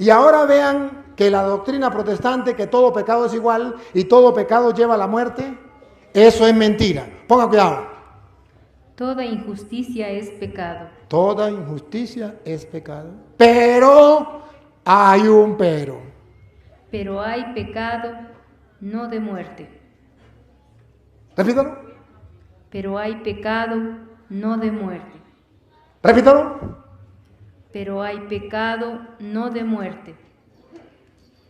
Y ahora vean que la doctrina protestante, que todo pecado es igual y todo pecado lleva a la muerte, eso es mentira. Pongan cuidado. Toda injusticia es pecado. Toda injusticia es pecado. Pero hay un pero. Pero hay pecado no de muerte. Repítalo. Pero hay pecado no de muerte. Repítalo. Pero hay pecado no de muerte.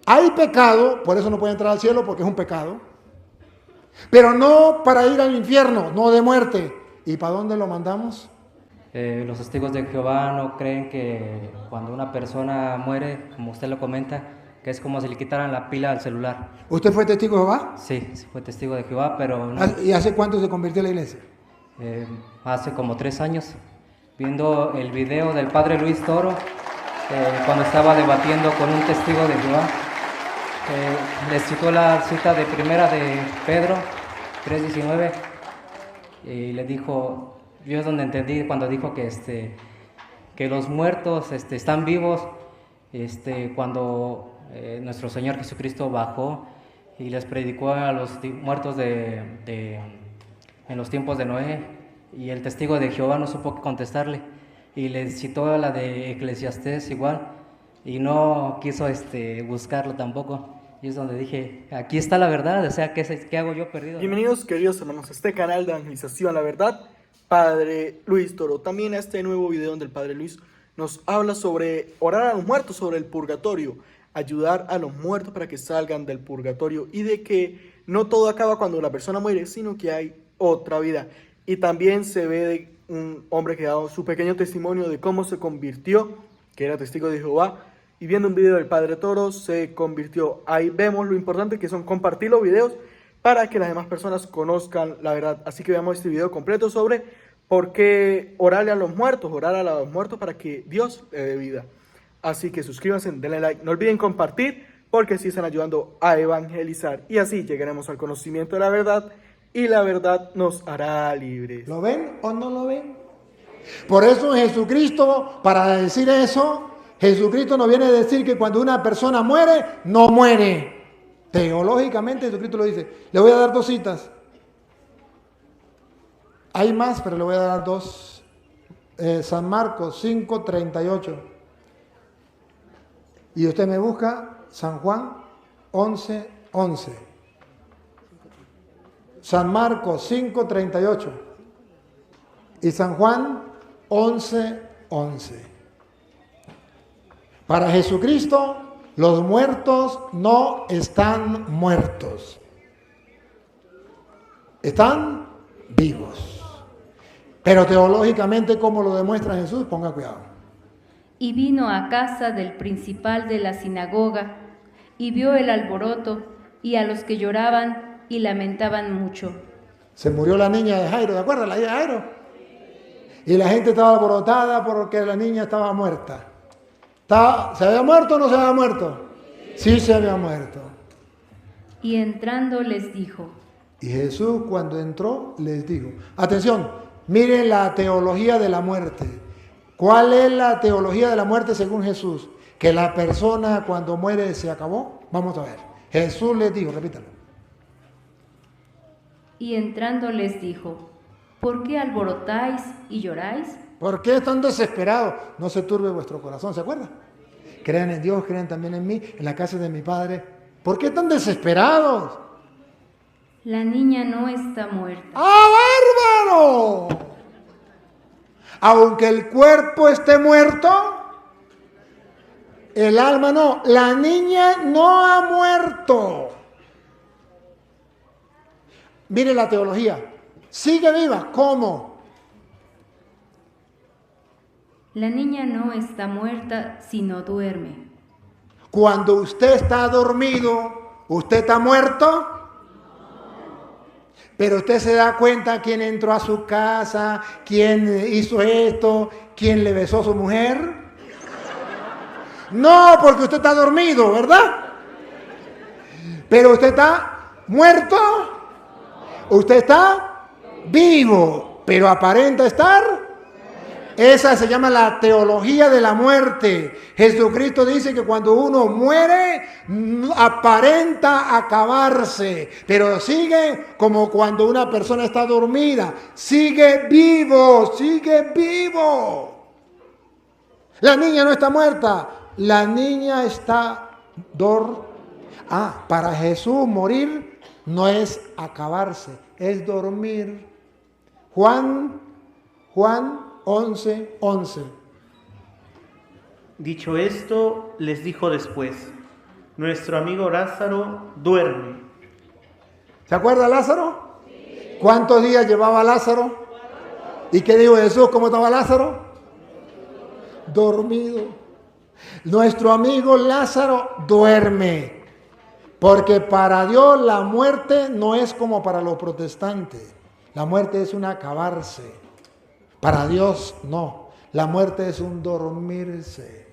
Hay pecado, por eso no puede entrar al cielo porque es un pecado. Pero no para ir al infierno, no de muerte. ¿Y para dónde lo mandamos? Los testigos de Jehová no creen que cuando una persona muere, como usted lo comenta, que es como si le quitaran la pila al celular. ¿Usted fue testigo de Jehová? Sí, fue testigo de Jehová, pero no, ¿Y hace cuánto se convirtió a la iglesia? hace como 3 años, viendo el video del padre Luis Toro, cuando estaba debatiendo con un testigo de Jehová, les citó la cita de primera de Pedro 3:19 y le dijo, yo es donde entendí cuando dijo que los muertos están vivos, cuando nuestro Señor Jesucristo bajó y les predicó a los muertos en los tiempos de Noé, y el testigo de Jehová no supo qué contestarle y le citó la de Eclesiastés igual y no quiso buscarlo tampoco. Y es donde dije, aquí está la verdad, o sea, ¿qué hago yo perdido? Bienvenidos, queridos hermanos, a este canal de evangelización, la verdad, Padre Luis Toro. También a este nuevo video donde el Padre Luis nos habla sobre orar a los muertos, sobre el purgatorio, ayudar a los muertos para que salgan del purgatorio y de que no todo acaba cuando la persona muere, sino que hay otra vida. Y también se ve de un hombre que ha dado su pequeño testimonio de cómo se convirtió, que era testigo de Jehová, y viendo un video del Padre Toro se convirtió. Ahí vemos lo importante que son compartir los videos para que las demás personas conozcan la verdad. Así que veamos este video completo sobre por qué orar a los muertos para que Dios le dé vida. Así que suscríbanse, denle like, no olviden compartir porque así están ayudando a evangelizar y así llegaremos al conocimiento de la verdad y la verdad nos hará libres. ¿Lo ven o no lo ven? Por eso Jesucristo, para decir eso, Jesucristo nos viene a decir que cuando una persona muere, no muere. Teológicamente Jesucristo lo dice. Le voy a dar 2 citas. Hay más, pero le voy a dar 2. San Marcos 5:38. Y usted me busca San Juan 11:11. San Marcos 5:38. Y San Juan 11:11. Para Jesucristo, los muertos no están muertos. Están vivos. Pero teológicamente, ¿cómo lo demuestra Jesús? Ponga cuidado. Y vino a casa del principal de la sinagoga, y vio el alboroto, y a los que lloraban y lamentaban mucho. Se murió la niña de Jairo, ¿de acuerdo? La hija de Jairo. Y la gente estaba alborotada porque la niña estaba muerta. ¿Se había muerto o no se había muerto? Sí se había muerto. Y entrando les dijo. Y Jesús cuando entró les dijo. Atención, miren la teología de la muerte. ¿Cuál es la teología de la muerte según Jesús? Que la persona cuando muere se acabó. Vamos a ver. Jesús les dijo, repítalo. Y entrando les dijo, ¿por qué alborotáis y lloráis? ¿Por qué están desesperados? No se turbe vuestro corazón, ¿se acuerdan? Crean en Dios, crean también en mí, en la casa de mi Padre. ¿Por qué están desesperados? La niña no está muerta. ¡Ah, bárbaro! Aunque el cuerpo esté muerto, el alma no. La niña no ha muerto. Mire la teología. Sigue viva. ¿Cómo? La niña no está muerta, sino duerme. Cuando usted está dormido, ¿usted está muerto? Pero usted se da cuenta quién entró a su casa, quién hizo esto, quién le besó a su mujer. No, porque usted está dormido, ¿verdad? Pero usted está muerto, usted está vivo, pero aparenta estar. Esa se llama la teología de la muerte. Jesucristo dice que cuando uno muere, aparenta acabarse, pero sigue como cuando una persona está dormida. Sigue vivo, sigue vivo. La niña no está muerta, la niña está para Jesús morir no es acabarse, es dormir. Juan 11:11. Dicho esto, les dijo después: nuestro amigo Lázaro duerme. ¿Se acuerda Lázaro? Sí. ¿Cuántos días llevaba Lázaro? ¿Y qué dijo Jesús? ¿Cómo estaba Lázaro? Dormido. Nuestro amigo Lázaro duerme. Porque para Dios la muerte no es como para los protestantes. La muerte es un acabarse. Para Dios no. La muerte es un dormirse.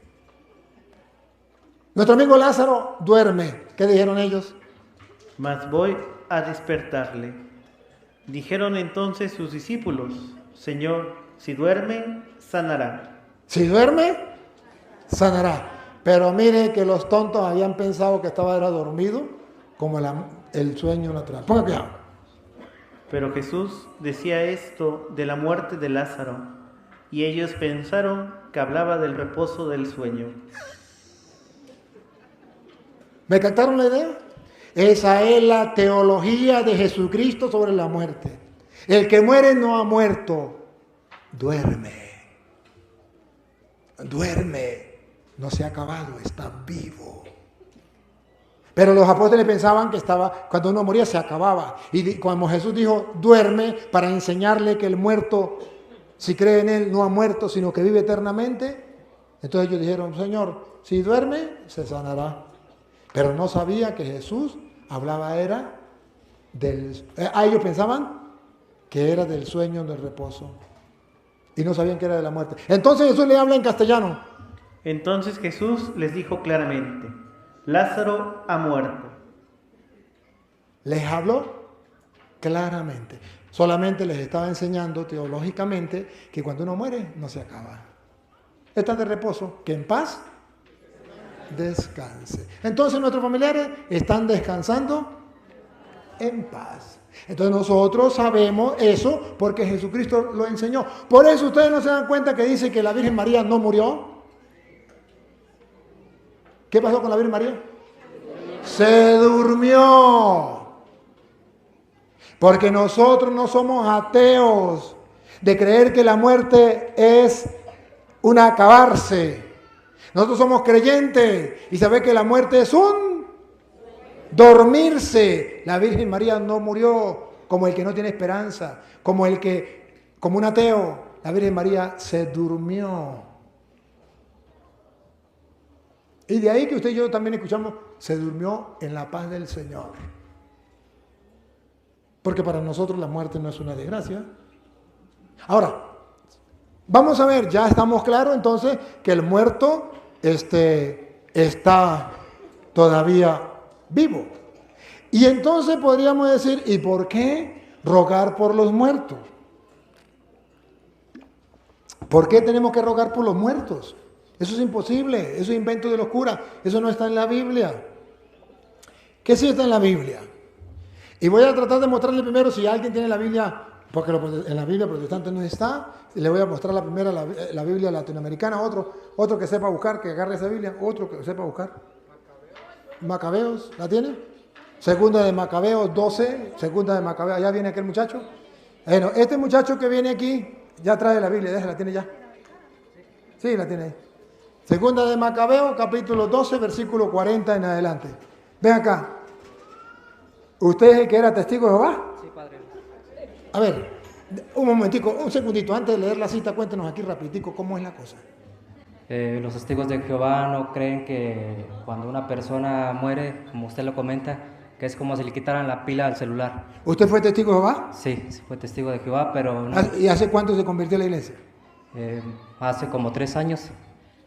Nuestro amigo Lázaro duerme. ¿Qué dijeron ellos? Mas voy a despertarle. Dijeron entonces sus discípulos: Señor, si duerme, sanará. Si duerme, sanará. Pero mire que los tontos habían pensado que era dormido, como el sueño natural. Ponga cuidado. Pero Jesús decía esto de la muerte de Lázaro, y ellos pensaron que hablaba del reposo del sueño. ¿Me captaron la idea? Esa es la teología de Jesucristo sobre la muerte. El que muere no ha muerto, duerme. Duerme, no se ha acabado, está vivo. Pero los apóstoles pensaban que cuando uno moría se acababa. Y cuando Jesús dijo duerme, para enseñarle que el muerto, si cree en él, no ha muerto, sino que vive eternamente. Entonces ellos dijeron: Señor, si duerme, se sanará. Pero no sabía que Jesús hablaba ellos pensaban que era del sueño, del reposo. Y no sabían que era de la muerte. Entonces Jesús le habla en castellano. Entonces Jesús les dijo claramente: Lázaro ha muerto. Les habló claramente. Solamente les estaba enseñando teológicamente que cuando uno muere no se acaba. Está de reposo, que en paz descanse. Entonces nuestros familiares están descansando en paz. Entonces nosotros sabemos eso porque Jesucristo lo enseñó. Por eso ustedes no se dan cuenta que dice que la Virgen María no murió. ¿Qué pasó con la Virgen María? Se durmió. Porque nosotros no somos ateos de creer que la muerte es un acabarse. Nosotros somos creyentes y sabemos que la muerte es un dormirse. La Virgen María no murió como el que no tiene esperanza, como un ateo. La Virgen María se durmió. Y de ahí que usted y yo también escuchamos, se durmió en la paz del Señor. Porque para nosotros la muerte no es una desgracia. Ahora, vamos a ver, ya estamos claros entonces que el muerto está todavía vivo. Y entonces podríamos decir, ¿y por qué rogar por los muertos? ¿Por qué tenemos que rogar por los muertos? Eso es imposible, eso es invento de los curas, eso no está en la Biblia. ¿Qué sí está en la Biblia? Y voy a tratar de mostrarle primero si alguien tiene la Biblia, porque en la Biblia protestante no está, y le voy a mostrar la primera, la Biblia latinoamericana, otro que sepa buscar, que agarre esa Biblia, otro que sepa buscar. Macabeos, ¿la tiene? Segunda de Macabeos 12, segunda de Macabeos, allá viene aquel muchacho. Bueno, este muchacho que viene aquí, ya trae la Biblia, déjala, tiene ya. Sí, la tiene ahí. Segunda de Macabeos, capítulo 12, versículo 40 en adelante. Ven acá. ¿Usted es el que era testigo de Jehová? Sí, padre. A ver, un momentico, un segundito, antes de leer la cita, cuéntenos aquí rapidito cómo es la cosa. Los testigos de Jehová no creen que cuando una persona muere, como usted lo comenta, que es como si le quitaran la pila al celular. ¿Usted fue testigo de Jehová? Sí, fue testigo de Jehová, pero no. ¿Y hace cuánto se convirtió a la iglesia? Hace como 3 años,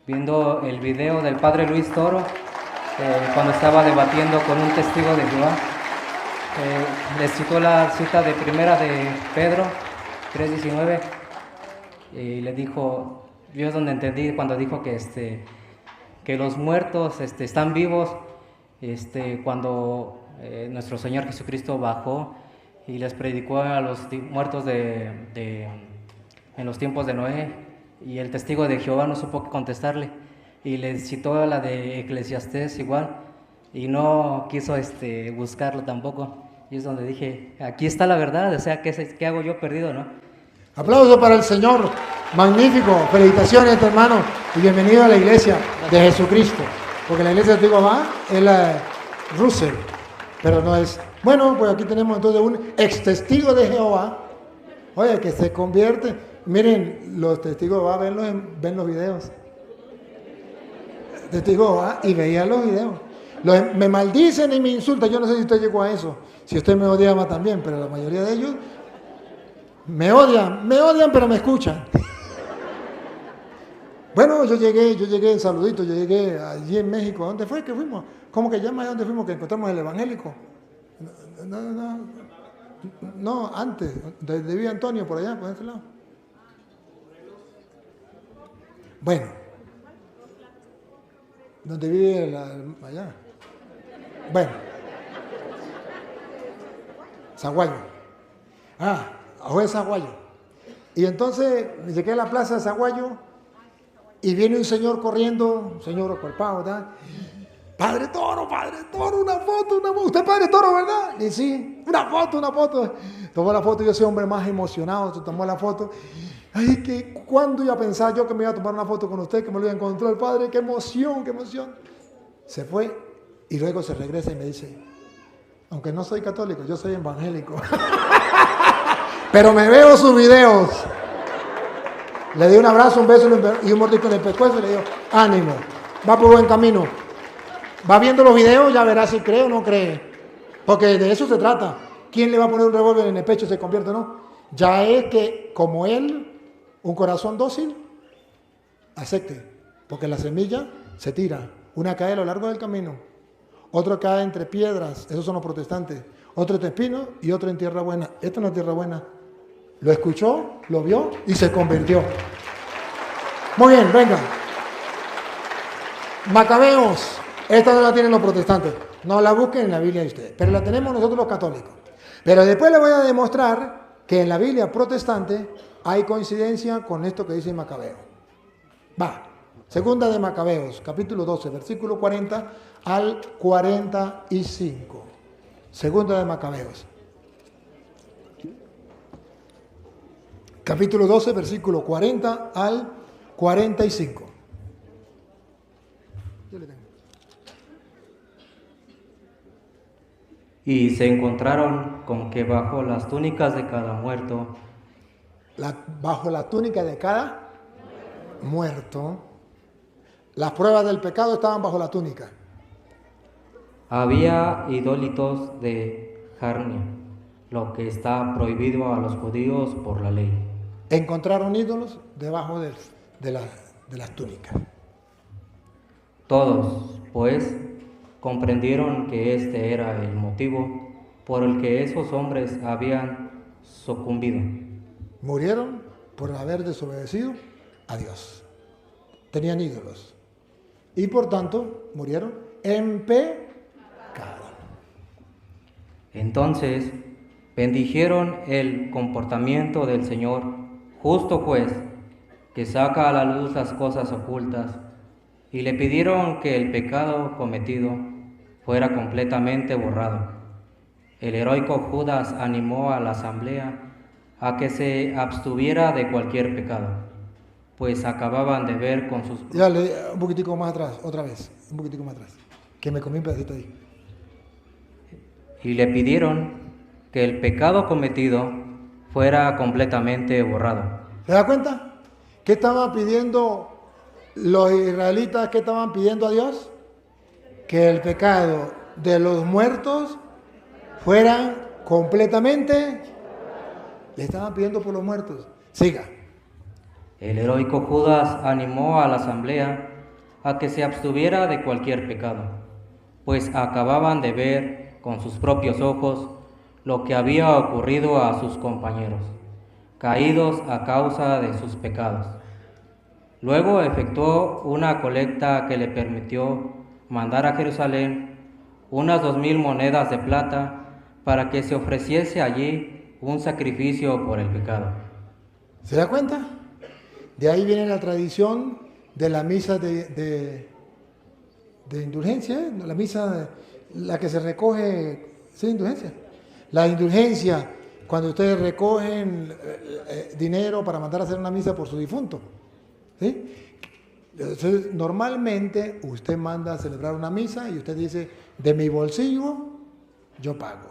viendo el video del padre Luis Toro, cuando estaba debatiendo con un testigo de Jehová. Les citó la cita de primera de Pedro 3:19, y le dijo, yo es donde entendí cuando dijo que los muertos están vivos, cuando nuestro Señor Jesucristo bajó y les predicó a los muertos en los tiempos de Noé, y el testigo de Jehová no supo qué contestarle, y le citó la de Eclesiastés igual, y no quiso buscarlo tampoco. Y es donde dije, aquí está la verdad, o sea, ¿qué hago yo perdido, no? Aplauso para el Señor, magnífico, felicitaciones hermano, y bienvenido a la iglesia de Jesucristo, porque la iglesia de Jehová es la Russell, pero no es. Bueno, pues aquí tenemos entonces un ex testigo de Jehová, oye, que se convierte. Miren, los testigos de Jehová ven los videos. Testigos de Jehová y veían los videos. Me maldicen y me insultan, yo no sé si usted llegó a eso, si usted me odiaba también, pero la mayoría de ellos me odian pero me escuchan. Bueno, yo llegué, saludito, yo llegué allí en México. ¿A dónde fue que fuimos? ¿Cómo que llama? ¿A dónde fuimos que encontramos el evangélico? No, antes, de Villa Antonio, por allá, por ese lado. Bueno, donde vive allá. Bueno, Zaguayo. Fue Zaguayo. Y entonces me llegué a la plaza de Zaguayo y viene un señor corriendo, un señor acuerpado, ¿verdad? Padre Toro, una foto. Usted es Padre Toro, ¿verdad? Y sí, una foto. Tomó la foto y yo soy hombre más emocionado, se tomó la foto. Ay, ¿cuándo iba a pensar yo que me iba a tomar una foto con usted, que me lo iba a encontrar el Padre? ¡Qué emoción! Se fue y luego se regresa y me dice, aunque no soy católico, yo soy evangélico. Pero me veo sus videos. Le di un abrazo, un beso y un mordisco en el pescuezo y le digo, ánimo, va por buen camino. Va viendo los videos, ya verá si cree o no cree. Porque de eso se trata. ¿Quién le va a poner un revólver en el pecho y se convierte o no? Ya es que, como él, un corazón dócil, acepte. Porque la semilla se tira. Una cae a lo largo del camino. Otra cae entre piedras. Esos son los protestantes. Otro entre espinos y otro en tierra buena. Esta no es tierra buena. Lo escuchó, lo vio y se convirtió. Muy bien, venga. Macabeos. Esta no la tienen los protestantes. No la busquen en la Biblia de ustedes. Pero la tenemos nosotros los católicos. Pero después les voy a demostrar que en la Biblia protestante hay coincidencia con esto que dice Macabeo. Va. Segunda de Macabeos, capítulo 12, versículo 40 al 45. Segunda de Macabeos. Capítulo 12, versículo 40 al 45. Yo le tengo. Y se encontraron con que bajo las túnicas de cada muerto, bajo la túnica de cada muerto, las pruebas del pecado estaban bajo la túnica. había ídolos de carne, lo que está prohibido a los judíos por la ley. Encontraron ídolos debajo de las túnicas. Todos, pues, comprendieron que este era el motivo por el que esos hombres habían sucumbido. Murieron por haber desobedecido a Dios. Tenían ídolos. Y por tanto, murieron en pecado. Entonces, bendijeron el comportamiento del Señor, justo juez, que saca a la luz las cosas ocultas, y le pidieron que el pecado cometido fuera completamente borrado. El heroico Judas animó a la asamblea a que se abstuviera de cualquier pecado, pues acababan de ver con sus... Ya le un poquitico más atrás, otra vez, un poquitico más atrás, que me comí un pedacito ahí. Y le pidieron que el pecado cometido fuera completamente borrado. ¿Se da cuenta? ¿Qué estaban pidiendo los israelitas? ¿Qué estaban pidiendo a Dios? Que el pecado de los muertos fuera completamente... Le estaban pidiendo por los muertos. Siga. El heroico Judas animó a la asamblea a que se abstuviera de cualquier pecado, pues acababan de ver con sus propios ojos lo que había ocurrido a sus compañeros, caídos a causa de sus pecados. Luego efectuó una colecta que le permitió mandar a Jerusalén unas 2000 monedas de plata para que se ofreciese allí un sacrificio por el pecado. ¿Se da cuenta? De ahí viene la tradición de la misa de indulgencia, ¿eh? La misa, la que se recoge, sí, indulgencia. La indulgencia, cuando ustedes recogen dinero para mandar a hacer una misa por su difunto. ¿Sí? Entonces, normalmente usted manda a celebrar una misa y usted dice, de mi bolsillo yo pago.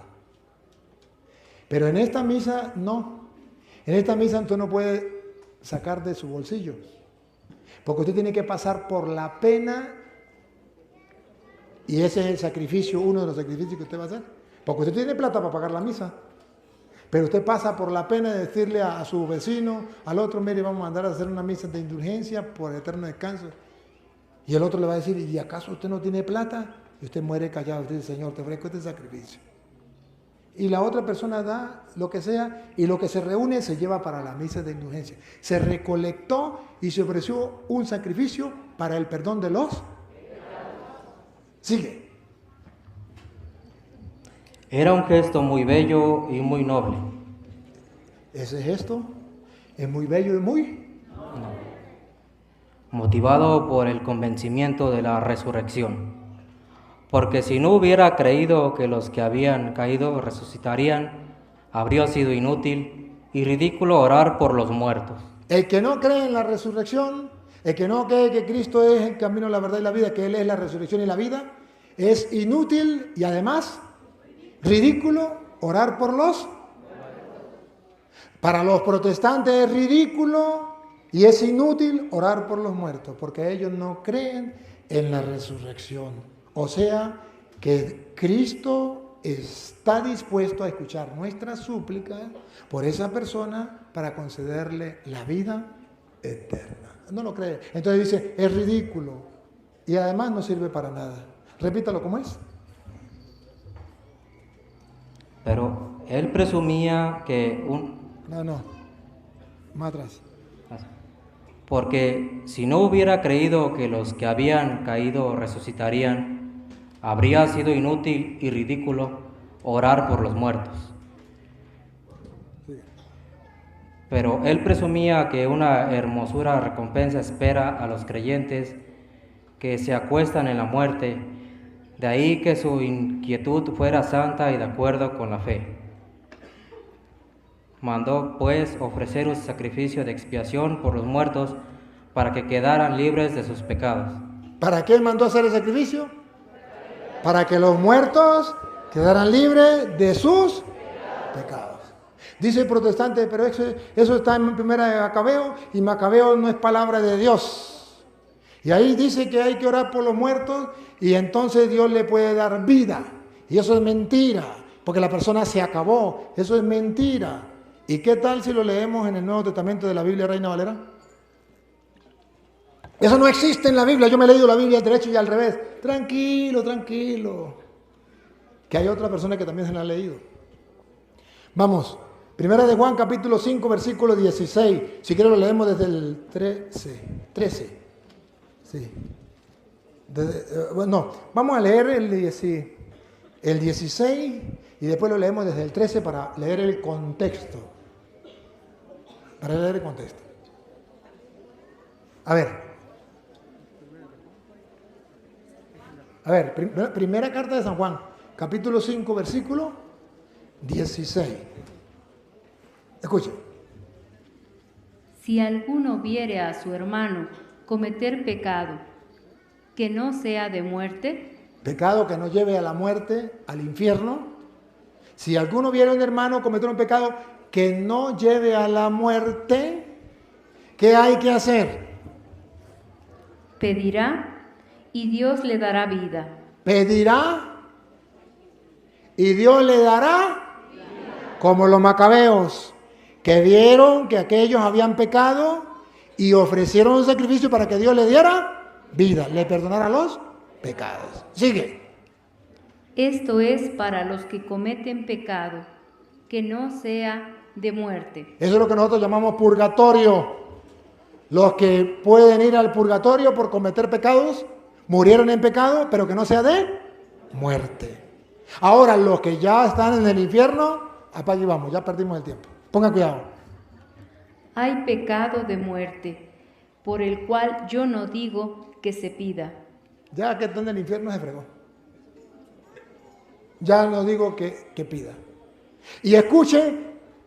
Pero en esta misa no. En esta misa usted no puede sacar de su bolsillo. Porque usted tiene que pasar por la pena y ese es el sacrificio, uno de los sacrificios que usted va a hacer. Porque usted tiene plata para pagar la misa. Pero usted pasa por la pena de decirle a su vecino, al otro, mire, vamos a mandar a hacer una misa de indulgencia por eterno descanso. Y el otro le va a decir, ¿y acaso usted no tiene plata? Y usted muere callado, usted dice, Señor, te ofrezco este sacrificio. Y la otra persona da lo que sea, y lo que se reúne se lleva para la misa de indulgencia. Se recolectó y se ofreció un sacrificio para el perdón de los. Sigue. Era un gesto muy bello y muy noble. Ese gesto es muy bello y muy motivado por el convencimiento de la resurrección. Porque si no hubiera creído que los que habían caído resucitarían, habría sido inútil y ridículo orar por los muertos. El que no cree en la resurrección, el que no cree que Cristo es el camino, la verdad y la vida, que Él es la resurrección y la vida, es inútil y además ridículo orar por los. Para los protestantes es ridículo y es inútil orar por los muertos, porque ellos no creen en la resurrección. O sea, que Cristo está dispuesto a escuchar nuestras súplicas por esa persona para concederle la vida eterna. No lo cree. Entonces dice, es ridículo y además no sirve para nada. Repítalo como es. Pero él presumía que No, más atrás. Porque si no hubiera creído que los que habían caído resucitarían, habría sido inútil y ridículo orar por los muertos. Pero él presumía que una hermosura recompensa espera a los creyentes que se acuestan en la muerte, de ahí que su inquietud fuera santa y de acuerdo con la fe. Mandó pues ofrecer un sacrificio de expiación por los muertos para que quedaran libres de sus pecados. ¿Para qué mandó hacer el sacrificio? Para que los muertos quedaran libres de sus pecados. Dice el protestante, pero eso está en Primera de Macabeo y Macabeo no es palabra de Dios. Y ahí dice que hay que orar por los muertos y entonces Dios le puede dar vida. Y eso es mentira, porque la persona se acabó. Eso es mentira. ¿Y qué tal si lo leemos en el Nuevo Testamento de la Biblia Reina Valera? Eso no existe en la Biblia. Yo me he leído la Biblia derecho y al revés. Tranquilo, tranquilo. Que hay otra persona que también se la ha leído. Vamos. Primera de Juan, capítulo 5, versículo 16. Si quieren lo leemos desde el 13. Sí. Bueno, vamos a leer el 16 y después lo leemos desde el 13 para leer el contexto. Para leer el contexto. A ver, primera carta de San Juan, capítulo 5, versículo 16. Escuche. Si alguno viere a su hermano cometer pecado que no sea de muerte, Pecado que no lleve a la muerte, al infierno. Si alguno viere a un hermano cometer un pecado que no lleve a la muerte, ¿qué hay que hacer? pedirá y Dios le dará vida. Pedirá y Dios le dará, como los macabeos, que vieron que aquellos habían pecado y ofrecieron un sacrificio para que Dios le diera vida, le perdonara los pecados. Sigue. Esto es para los que cometen pecado, que no sea de muerte. Eso es lo que nosotros llamamos purgatorio. Los que pueden ir al purgatorio por cometer pecados, murieron en pecado, pero que no sea de muerte. Ahora, los que ya están en el infierno, apague y vamos, ya perdimos el tiempo. Pongan cuidado. Hay pecado de muerte, por el cual yo no digo que se pida. Ya que está en el infierno se fregó. Ya no digo que pida. Y escuche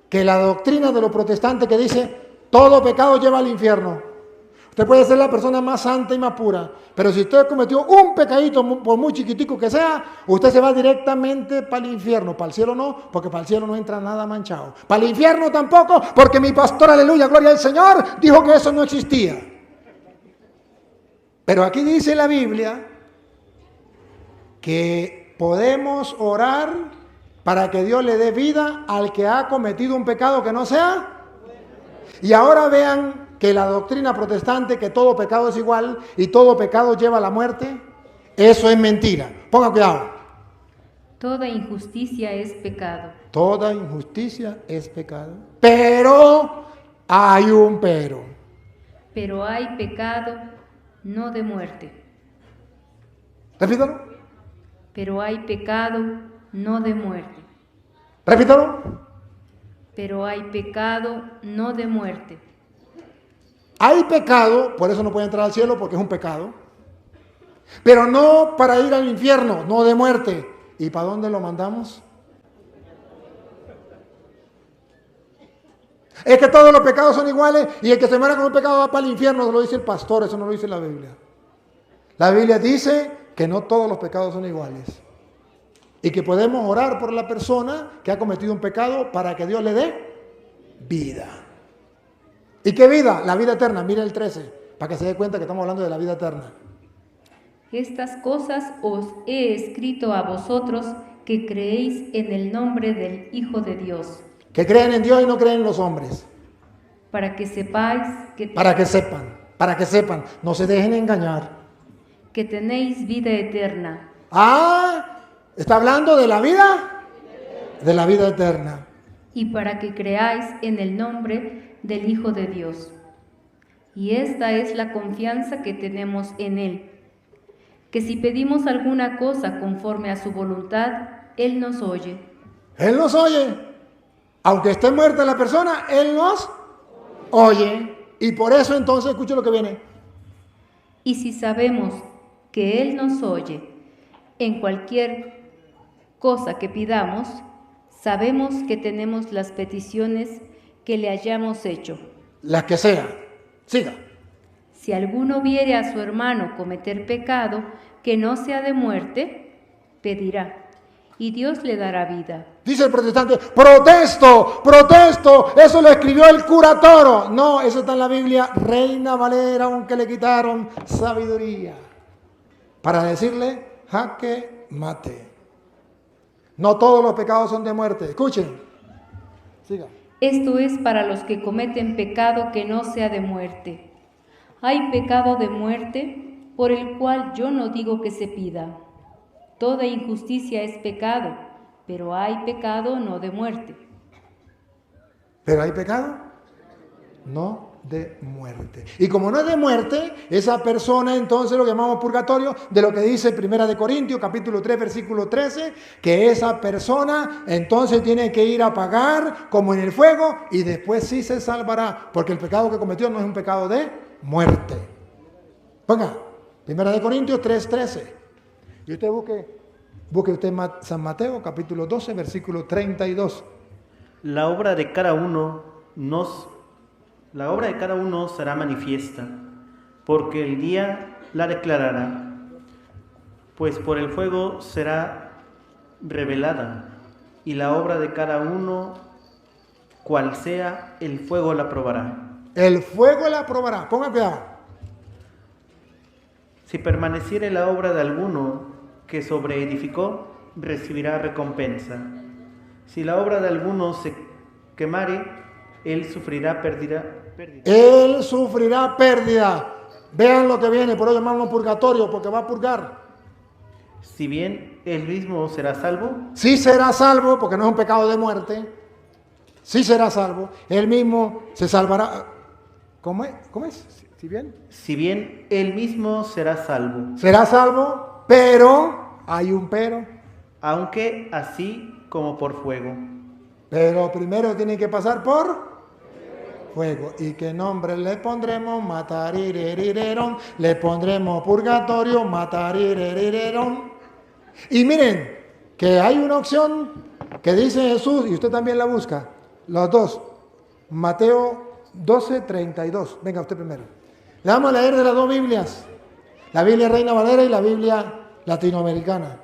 que la doctrina de los protestantes que dice, todo pecado lleva al infierno. Usted puede ser la persona más santa y más pura, pero si usted cometió un pecadito, por muy chiquitico que sea, usted se va directamente para el infierno. Para el cielo no, porque para el cielo no entra nada manchado. Para el infierno tampoco, porque mi pastor, aleluya, gloria al Señor, dijo que eso no existía. Pero aquí dice la Biblia que podemos orar para que Dios le dé vida al que ha cometido un pecado que no sea. Y ahora vean que la doctrina protestante, que todo pecado es igual y todo pecado lleva a la muerte, eso es mentira. Ponga cuidado. Toda injusticia es pecado. Toda injusticia es pecado. Pero hay un pero. Pero hay pecado no de muerte. Repítalo. Pero hay pecado no de muerte. Repítalo. Pero hay pecado no de muerte. Hay pecado, por eso no puede entrar al cielo porque es un pecado. Pero no para ir al infierno, no de muerte. ¿Y para dónde lo mandamos? Es que todos los pecados son iguales y el que se muera con un pecado va para el infierno, lo dice el pastor, eso no lo dice la Biblia. La Biblia dice que no todos los pecados son iguales. Y que podemos orar por la persona que ha cometido un pecado para que Dios le dé vida. ¿Y qué vida? La vida eterna. Mire el 13, para que se dé cuenta que estamos hablando de la vida eterna. Estas cosas os he escrito a vosotros que creéis en el nombre del Hijo de Dios. Que creen en Dios y no creen en los hombres. Para que sepáis Para que sepan, no se dejen engañar. que tenéis vida eterna. ¿Está hablando de la vida? De la vida eterna. Y para que creáis en el nombre del Hijo de Dios. Y esta es la confianza que tenemos en Él, que si pedimos alguna cosa conforme a su voluntad, Él nos oye. Él nos oye. Aunque esté muerta la persona, Él nos oye. Y por eso entonces, escuche lo que viene. Y si sabemos que Él nos oye en cualquier cosa que pidamos, sabemos que tenemos las peticiones que le hayamos hecho. Las que sean. Siga. Si alguno viere a su hermano cometer pecado que no sea de muerte, pedirá, y Dios le dará vida. Dice el protestante, protesto, eso lo escribió el cura Toro. No, eso está en la Biblia, Reina Valera, aunque le quitaron sabiduría. Para decirle, jaque mate. No todos los pecados son de muerte. Escuchen. Siga. Esto es para los que cometen pecado que no sea de muerte. Hay pecado de muerte por el cual yo no digo que se pida. Toda injusticia es pecado, pero hay pecado no de muerte. ¿Pero hay pecado? No de muerte. Y como no es de muerte, esa persona entonces lo llamamos purgatorio, de lo que dice 1 Corintios capítulo 3 versículo 13, que esa persona entonces tiene que ir a pagar como en el fuego y después sí se salvará, porque el pecado que cometió no es un pecado de muerte. Ponga, 1 Corintios 3:13. Y usted busque usted San Mateo capítulo 12 versículo 32. La obra de cada uno será manifiesta, porque el día la declarará, pues por el fuego será revelada, y la obra de cada uno, cual sea, el fuego la probará. El fuego la probará. Ponga cuidado. Si permaneciere la obra de alguno que sobreedificó, recibirá recompensa. Si la obra de alguno se quemare, él sufrirá pérdida. Él sufrirá pérdida. Vean lo que viene, por eso llamamos purgatorio, porque va a purgar. Si bien él mismo será salvo, Sí será salvo, porque no es un pecado de muerte. sí será salvo, él mismo se salvará. ¿Cómo es? ¿Cómo es? ¿Si bien? Si bien él mismo será salvo, Será salvo, pero, hay un pero. aunque así como por fuego. Pero primero tiene que pasar por fuego. ¿Y qué nombre le pondremos? Matarirerirerón. Le pondremos purgatorio, matarirerirerón. Y miren, que hay una opción que dice Jesús, y usted también la busca, los dos. Mateo 12:32. Venga, usted primero. Le vamos a leer de las dos Biblias. La Biblia Reina Valera y la Biblia latinoamericana.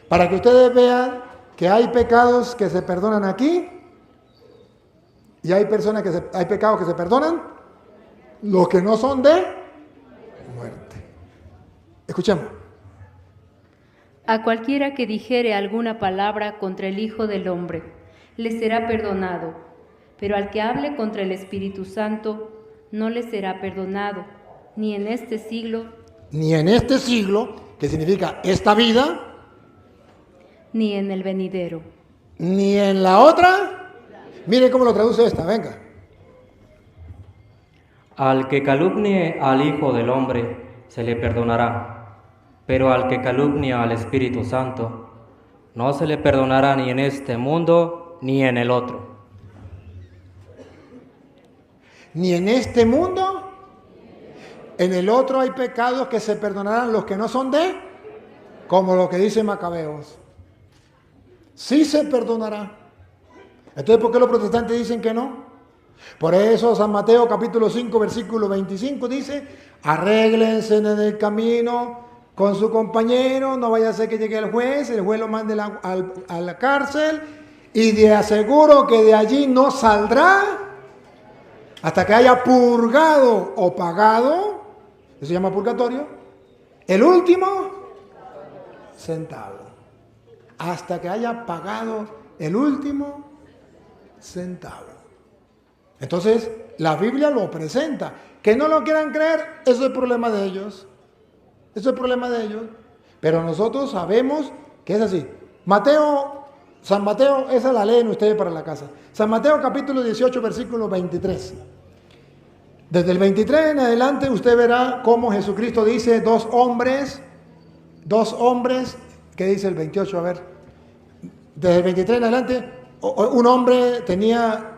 Para que ustedes vean que hay pecados que se perdonan aquí y hay hay pecados que se perdonan, los que no son de muerte. Escuchemos. A cualquiera que dijere alguna palabra contra el Hijo del Hombre, le será perdonado, pero al que hable contra el Espíritu Santo, no le será perdonado, ni en este siglo, Ni en este siglo, que significa esta vida, ni en el venidero. ni en la otra. Mire cómo lo traduce esta, venga. Al que calumnie al Hijo del Hombre se le perdonará, pero al que calumnia al Espíritu Santo no se le perdonará ni en este mundo ni en el otro. Ni en este mundo, en el otro hay pecados que se perdonarán los que no son de, como lo que dice Macabeos. Sí se perdonará. Entonces, ¿por qué los protestantes dicen que no? Por eso San Mateo capítulo 5 versículo 25 dice, arréglense en el camino con su compañero, no vaya a ser que llegue el juez lo mande a la cárcel y de aseguro que de allí no saldrá hasta que haya purgado o pagado, eso se llama purgatorio, el último centavo. Hasta que haya pagado el último centavo. Entonces, la Biblia lo presenta. Que no lo quieran creer, eso es problema de ellos. Eso es problema de ellos. Pero nosotros sabemos que es así. San Mateo, esa la leen ustedes para la casa. San Mateo capítulo 18, versículo 23. Desde el 23 en adelante usted verá cómo Jesucristo dice dos hombres, ¿qué dice el 28? A ver, desde el 23 en adelante, un hombre tenía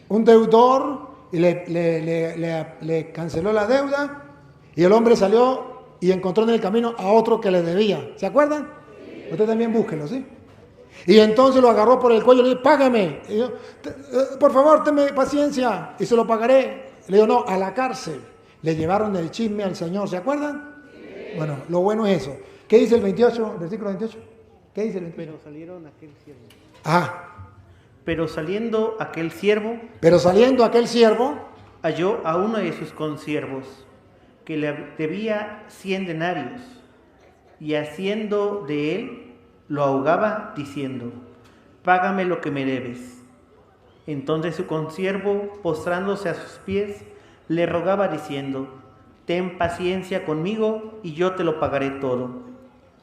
un deudor y le canceló la deuda y el hombre salió y encontró en el camino a otro que le debía. ¿Se acuerdan? Sí. Usted también búsquelo, ¿sí? Y entonces lo agarró por el cuello y le dijo, págame. Y yo, por favor, tenme paciencia y se lo pagaré. Le dijo, no, a la cárcel. Le llevaron el chisme al Señor, ¿se acuerdan? Sí. Bueno, lo bueno es eso. ¿Qué dice el 28, versículo 28? ¿Qué dice el 28? Pero salieron aquel siervo. Pero saliendo aquel siervo, halló a uno de sus consiervos, que le debía 100 denarios, y haciendo de él, lo ahogaba, diciendo, págame lo que me debes. Entonces su consiervo, postrándose a sus pies, le rogaba, diciendo, ten paciencia conmigo, y yo te lo pagaré todo.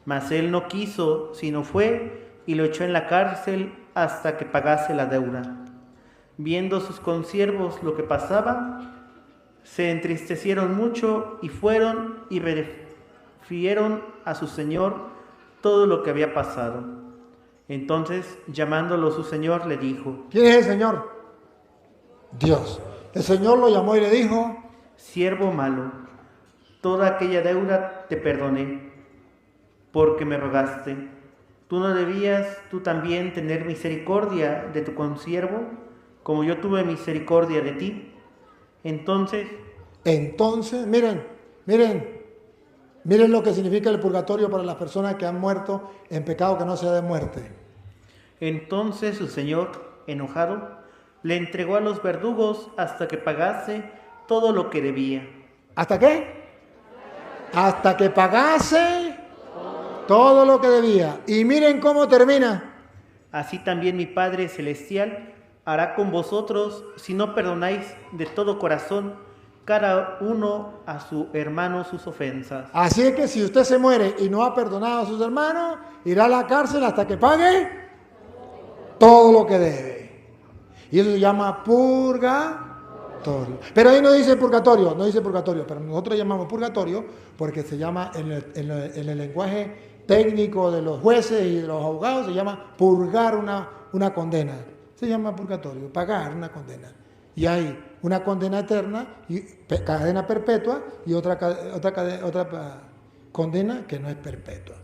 Mas él no quiso, sino fue, y lo echó en la cárcel, hasta que pagase la deuda. Viendo sus consiervos lo que pasaba, se entristecieron mucho y fueron y refirieron a su señor todo lo que había pasado. Entonces, llamándolo su señor, le dijo, ¿quién es el Señor? Dios. El Señor lo llamó y le dijo, siervo malo, toda aquella deuda te perdoné, porque me rogaste. ¿Tú no debías tú también tener misericordia de tu consiervo, como yo tuve misericordia de ti? Entonces, miren lo que significa el purgatorio para las personas que han muerto en pecado que no sea de muerte. Entonces su señor, enojado, le entregó a los verdugos hasta que pagase todo lo que debía. ¿Hasta qué? Hasta que pagase todo lo que debía. Y miren cómo termina. Así también mi Padre Celestial hará con vosotros si no perdonáis de todo corazón cada uno a su hermano sus ofensas. Así es que si usted se muere y no ha perdonado a sus hermanos, irá a la cárcel hasta que pague todo lo que debe. Y eso se llama purgatorio. Pero ahí no dice purgatorio, pero nosotros llamamos purgatorio porque se llama en el lenguaje técnico de los jueces y de los abogados, se llama purgar una condena. Se llama purgatorio, pagar una condena. Y hay una condena eterna, y cadena perpetua, y otra condena que no es perpetua.